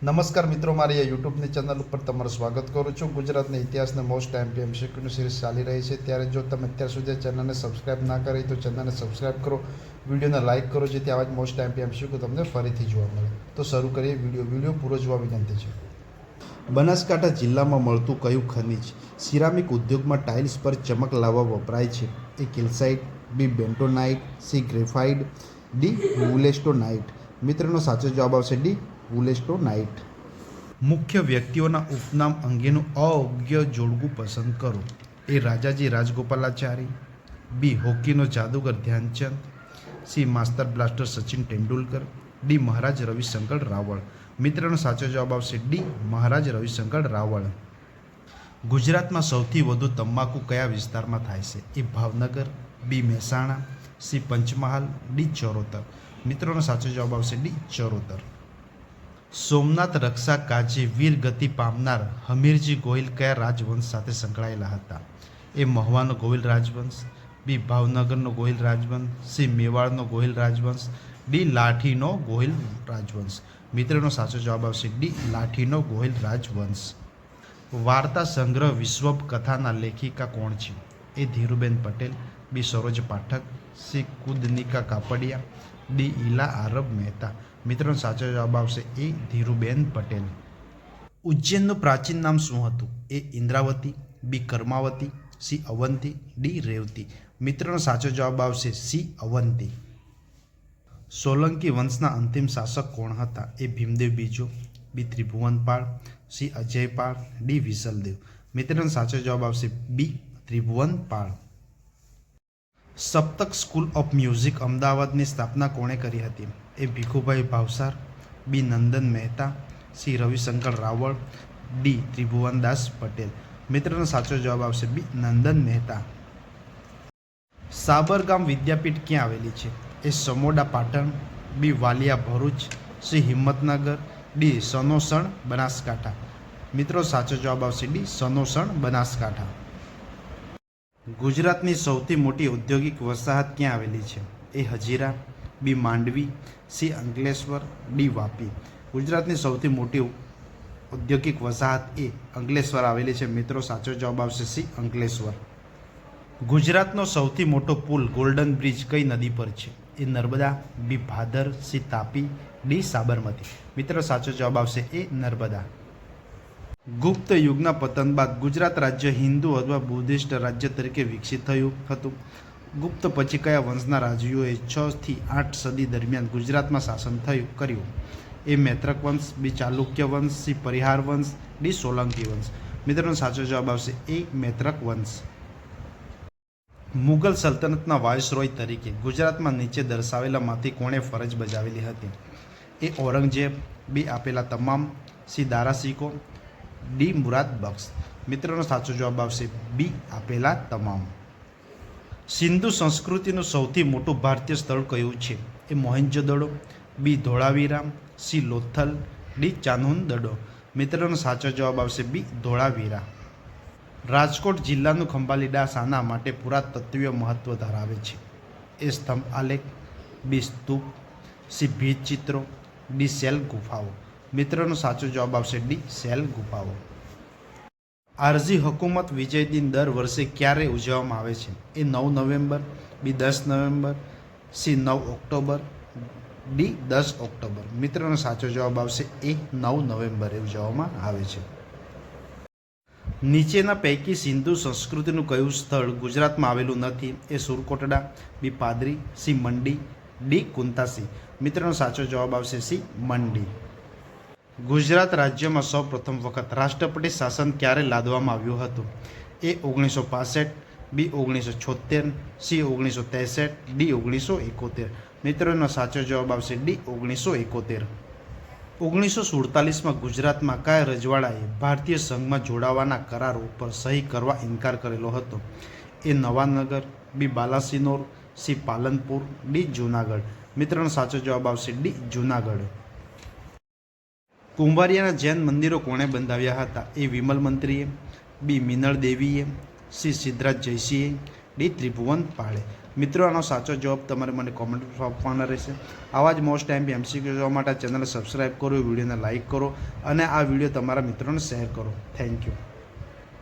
નમસ્કાર મિત્રો, મારી આ યુટ્યુબની ચેનલ ઉપર તમારું સ્વાગત કરું છું। ગુજરાતના ઇતિહાસને મોસ્ટ ટાઈમ એમસીક્યુની સિરીઝ ચાલી રહી છે, ત્યારે જો તમે અત્યાર સુધી ચેનલને સબસ્ક્રાઇબ ના કરી તો ચેનલને સબસ્ક્રાઇબ કરો, વિડીયોને લાઇક કરો, જેથી આવા જ મોસ્ટ ટાઈમ એમસીક્યુ તમને ફરીથી જોવા મળે। તો શરૂ કરીએ વિડીયો પૂરો જોવા વિનંતી છે। બનાસકાંઠા જિલ્લામાં મળતું કયું ખનિજ સિરામિક ઉદ્યોગમાં ટાઇલ્સ પર ચમક લાવવા વપરાય છે? એ કેલ્સાઇટ, બી બેન્ટોનાઇટ, સી ગ્રેફાઇટ, ડી વુલેસ્ટોનાઇટ। મિત્રનો સાચો જવાબ આવશે ડી વુલેસ્ટોનાઇટ। મુખ્ય વ્યક્તિઓના ઉપનામ અંગેનું અયોગ્ય જોડકું પસંદ કરો। એ રાજાજી રાજગોપાલાચારી, બી હોકીનો જાદુગર Dhyan Chand, C master blaster Sachin Tendulkar, D Maharaj Ravishankar Raval. મિત્રનો સાચો જવાબ આવશે ડી મહારાજ રવિશંકર રાવળ। ગુજરાતમાં સૌથી વધુ તંબાકુ કયા વિસ્તારમાં થાય છે? એ ભાવનગર, બી મહેસાણા, સી પંચમહાલ, ડી ચરોતર। મિત્રોનો સાચો જવાબ આવશે ડી ચરોતર। સોમનાથ રક્ષા કાજે વીર ગતિ પામનાર હમીરજી ગોહિલ કયા રાજવંશ સાથે સંકળાયેલા હતા? એ મહવાનો ગોહિલ રાજવંશ, બી ભાવનગરનો ગોહિલ રાજવંશ, સી મેવાડનો ગોહિલ રાજવંશ, ડી લાઠીનો ગોહિલ રાજવંશ। મિત્રનો સાચો જવાબ આવશે ડી લાઠીનો ગોહિલ રાજવંશ। વાર્તા સંગ્રહ વિશ્વ કથાના લેખિકા કોણ છે? એ ધીરુબેન પટેલ, બી સરોજ પાઠક, સી કુદનિકા કાપડિયા, ડી ઈલા આરબ મહેતા। મિત્રનો સાચો જવાબ આવશે એ ધીરુબેન પટેલ। ઉજ્જૈનનું પ્રાચીન નામ શું હતું? એ ઇન્દ્રાવતી, બી કર્માવતી, સી અવંતી, ડી રેવતી। મિત્રનો સાચો જવાબ આવશે સી અવંતી। સોલંકી વંશના અંતિમ શાસક કોણ હતા? એ ભીમદેવ બીજો, બી ત્રિભુવનપાળ, સી અજયપાળ, ડી વિસલદેવ। મિત્રનો સાચો જવાબ આવશે બી Tribhuvanpal. Saptak school of music અમદાવાદની સ્થાપના કોણે કરી હતી? એ ભીખુભાઈ ભાવસાર, બી નંદન મહેતા, સી રવિશંકર રાવળ, ડી ત્રિભુવનદાસ પટેલ। મિત્રનો સાચો જવાબ આવશે બી નંદન મહેતા। સાબરગામ વિદ્યાપીઠ ક્યાં આવેલી છે? એ સમોડા પાટણ, બી વાલિયા ભરૂચ, સી હિંમતનગર, ડી સનોસણ બનાસકાંઠા। મિત્રો સાચો જવાબ આવશે ડી સનોસણ બનાસકાંઠા। ગુજરાતની સૌથી મોટી ઔદ્યોગિક વસાહત ક્યાં આવેલી છે? એ હજીરા, બી માંડવી, સી અંકલેશ્વર, ડી વાપી। ગુજરાતની સૌથી મોટી ઔદ્યોગિક વસાહત એ અંકલેશ્વર આવેલી છે। મિત્રો સાચો જવાબ આવશે સી અંકલેશ્વર। ગુજરાતનો સૌથી મોટો પુલ ગોલ્ડન બ્રિજ કઈ નદી પર છે? એ નર્મદા, બી ભાદર, સી તાપી, ડી સાબરમતી। મિત્રો સાચો જવાબ આવશે એ નર્મદા। ગુપ્ત યુગના પતન બાદ ગુજરાત રાજ્ય હિન્દુ અથવા બુદ્ધિસ્ટ રાજ્ય તરીકે વિકસિત થયું હતું? ગુપ્ત પછી કયા વંશના રાજવીઓએ 6 થી 8 સદી દરમિયાન ગુજરાતમાં શાસન કર્યું? એ મૈત્રક વંશ, બી ચાલુક્ય વંશ, સી પરિહાર વંશ, ડી સોલંકી વંશ। મિત્રોનો સાચો જવાબ આવશે એ મૈત્રક વંશ। મુગલ સલ્તનતના વાઇસરોય તરીકે ગુજરાતમાં નીચે દર્શાવેલામાંથી કોણે ફરજ બજાવેલી હતી? એ ઔરંગઝેબ, બી આપેલા તમામ, સી દારાશિકો, ડી મુરાદ બક્ષ। મિત્રોનો સાચો જવાબ આવશે બી આપેલા તમામ। સિંધુ સંસ્કૃતિનું સૌથી મોટું ભારતીય સ્થળ કયું છે? એ મોહેંજો-દડો, બી ધોળાવીરા, સી લોથલ, ડી ચાન્હોન-દડો। મિત્રોનો સાચો જવાબ આવશે બી ધોળાવીરા। રાજકોટ જિલ્લાનું ખંભાલીડા શાના માટે પુરાતત્વીય મહત્વ ધરાવે છે? એ સ્તંભ આલેખ, બી સ્તૂપ, સી ભીંત ચિત્રો, ડી શૈલ ગુફાઓ। મિત્રોનો સાચો જવાબ આવશે ડી શૈલ ગુફાઓ। આરઝી હુકુમત વિજય દિન દર વર્ષે ક્યારે ઉજવવામાં આવે છે? A 9 November, B 10 November, C 9 October, D 10 October. મિત્રોનો સાચો જવાબ આવશે એ 9 નવેમ્બરે ઉજવવામાં આવે છે। નીચેના પૈકી સિંધુ સંસ્કૃતિનું કયું સ્થળ ગુજરાતમાં આવેલું નથી? એ સુરકોટડા, બી પાદરી, સી મંડી, ડી કુંતાસી। મિત્રોનો સાચો જવાબ આવશે સી મંડી। ગુજરાત રાજ્યમાં સૌ પ્રથમ વખત રાષ્ટ્રપતિ શાસન ક્યારે લાદવામાં આવ્યું હતું? એ 1965, બી 1976, સી 1963, ડી 1971। મિત્રોનો સાચો જવાબ આવશે ડી 1971। 1947માં ગુજરાતમાં કયા રજવાડાએ ભારતીય સંઘમાં જોડાવાના કરાર ઉપર સહી કરવા ઇનકાર કરેલો હતો? એ નવાનગર, બી બાલાસિનોર, સી પાલનપુર, ડી જૂનાગઢ। મિત્રોનો સાચો જવાબ આવશે ડી જૂનાગઢ। કુંભારિયાના જૈન મંદિરો કોણે બંધાવ્યા હતા? એ વિમલ મંત્રીએ, બી મિનળ દેવીએ, સી સિદ્ધરાજ જયસિંહે, ડી ત્રિભુવન પાળે. મિત્રો, આનો સાચો જવાબ તમારે મને કોમેન્ટ આપવાના રહેશે. આવા જ મોસ્ટ ટાઈમ MCQ જોવા માટે ચેનલને સબસ્ક્રાઈબ કરો, વિડીયોને લાઇક કરો અને આ વિડીયો તમારા મિત્રોને શેર કરો. Thank you.